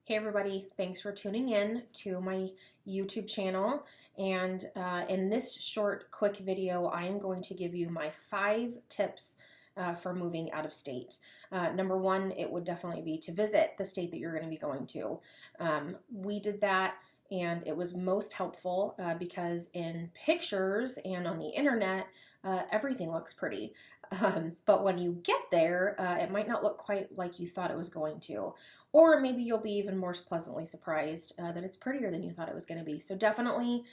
Hey everybody, thanks for tuning in to my YouTube channel. And in this short, quick video, I am going to give you my 5 tips for moving out of state. Number one, it would definitely be to visit the state that you're going to be going to. We did that and it was most helpful because in pictures and on the internet, everything looks pretty. But when you get there, it might not look quite like you thought it was going to. Or maybe you'll be even more pleasantly surprised that it's prettier than you thought it was going to be. So definitely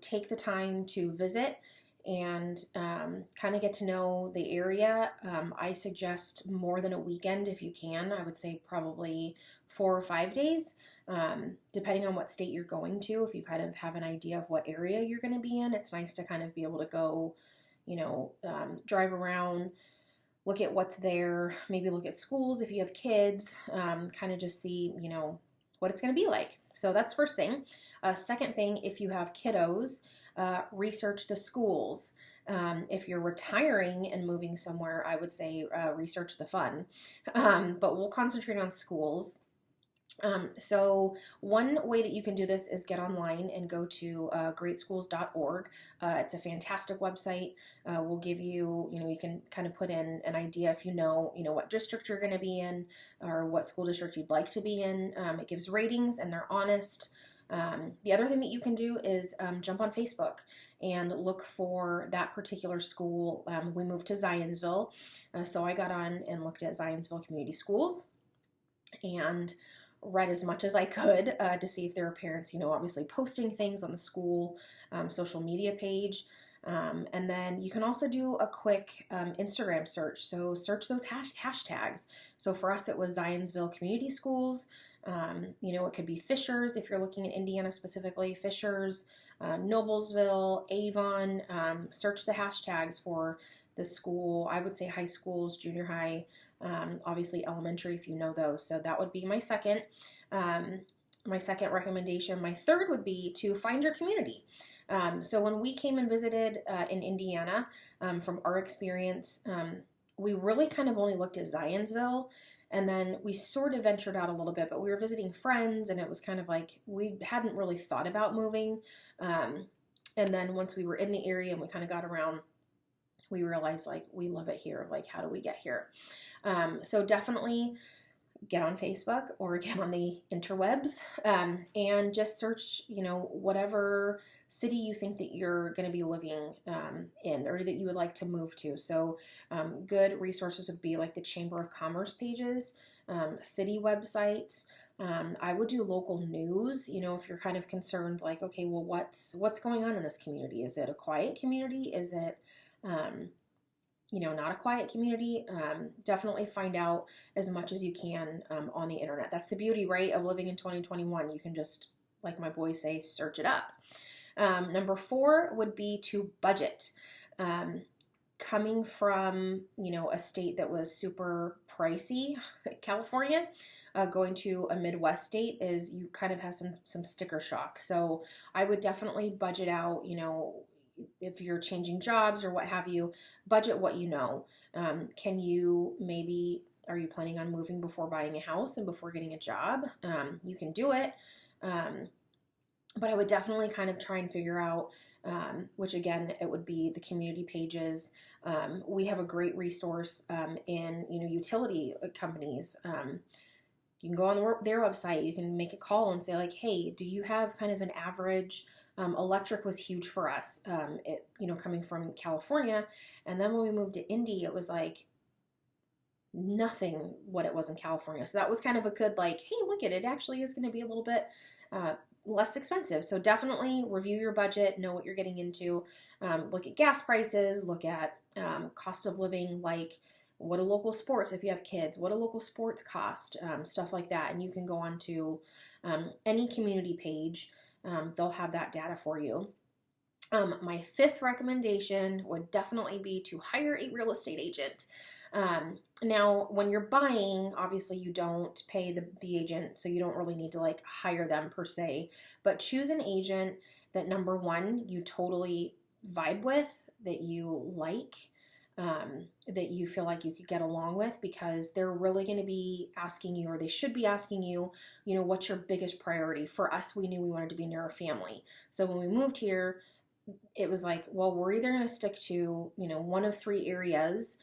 take the time to visit and kind of get to know the area. I suggest more than a weekend if you can. I would say probably 4 or 5 days, depending on what state you're going to. If you kind of have an idea of what area you're going to be in, it's nice to kind of be able to go, drive around, look at what's there, maybe look at schools if you have kids, kind of just see, what it's going to be like. So that's first thing. Second thing, if you have kiddos, research the schools. If you're retiring and moving somewhere, I would say research the fun. But we'll concentrate on schools. So one way that you can do this is get online and go to greatschools.org. It's a fantastic website. We'll give you, you can kind of put in an idea if you know what district you're going to be in or what school district you'd like to be in. It gives ratings and they're honest. The other thing that you can do is jump on Facebook and look for that particular school. We moved to Zionsville, so I got on and looked at Zionsville Community Schools and read as much as I could to see if there were parents, obviously posting things on the school social media page. And then you can also do a quick Instagram search. So search those hashtags. So for us, it was Zionsville Community Schools. It could be Fishers if you're looking at Indiana specifically, Fishers, Noblesville, Avon. Search the hashtags for the school. I would say high schools, junior high, obviously elementary if you know those. So that would be my second recommendation. My third would be to find your community. So when we came and visited in Indiana, from our experience, we really kind of only looked at Zionsville, and then we sort of ventured out a little bit, but we were visiting friends, and it was kind of like we hadn't really thought about moving. And then once we were in the area and we kind of got around, we realized we love it here. How do we get here? So definitely get on Facebook or get on the interwebs and just search, whatever city you think that you're going to be living in or that you would like to move to. So good resources would be like the Chamber of Commerce pages, city websites. I would do local news, if you're kind of concerned, okay, well, what's going on in this community? Is it a quiet community? Is it not a quiet community? Definitely find out as much as you can on the internet. That's the beauty, right, of living in 2021. You can just, like my boys say, search it up. Number 4 would be to budget. Coming from, a state that was super pricey, California, going to a Midwest state is you kind of have some sticker shock. So I would definitely budget out, if you're changing jobs or what have you, budget what you know. Are you planning on moving before buying a house and before getting a job? You can do it. But I would definitely kind of try and figure out, which again, it would be the community pages. We have a great resource in, utility companies. You can go on their website, you can make a call and say hey, do you have kind of an average. Electric was huge for us, coming from California. And then when we moved to Indy, it was nothing what it was in California. So that was kind of a good, hey, look at it actually is going to be a little bit less expensive. So definitely review your budget, know what you're getting into, look at gas prices, look at cost of living, what do local sports, if you have kids, what do local sports cost, stuff like that. And you can go on to any community page. They'll have that data for you. My 5th recommendation would definitely be to hire a real estate agent. Now, when you're buying, obviously you don't pay the agent, so you don't really need to hire them per se, but choose an agent that, number one, you totally vibe with, that you like, that you feel like you could get along with, because they're really going to be asking you, or they should be asking you, you know, what's your biggest priority? For us, we knew we wanted to be near our family. So when we moved here, it was like, well, we're either going to stick to, you know, one of 3 areas.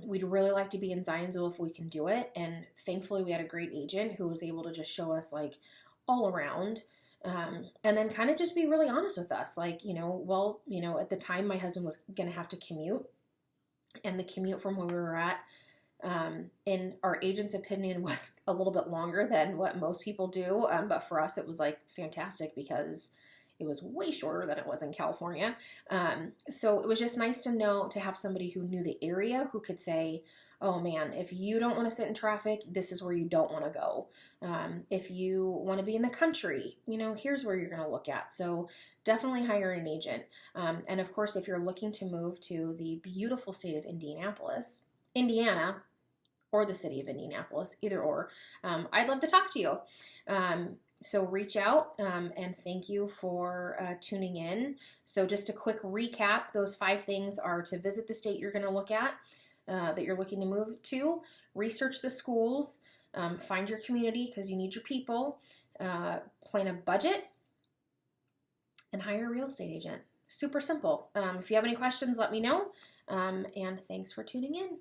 We'd really like to be in Zionsville if we can do it. And thankfully we had a great agent who was able to just show us like all around. And then kind of just be really honest with us. Like, you know, well, you know, at the time my husband was going to have to commute, and the commute from where we were at, in our agent's opinion, was a little bit longer than what most people do. But for us, it was like fantastic because it was way shorter than it was in California. So it was just nice to know, to have somebody who knew the area, who could say, oh man, if you don't want to sit in traffic, this is where you don't want to go. If you want to be in the country, you know, here's where you're going to look at. So definitely hire an agent. And of course, if you're looking to move to the beautiful state of Indiana, or the city of Indianapolis, either or, I'd love to talk to you. So reach out, and thank you for tuning in. So just a quick recap, those 5 things are to visit the state you're going to look at, that you're looking to move to, research the schools, find your community because you need your people, plan a budget, and hire a real estate agent. Super simple. If you have any questions, let me know, and thanks for tuning in.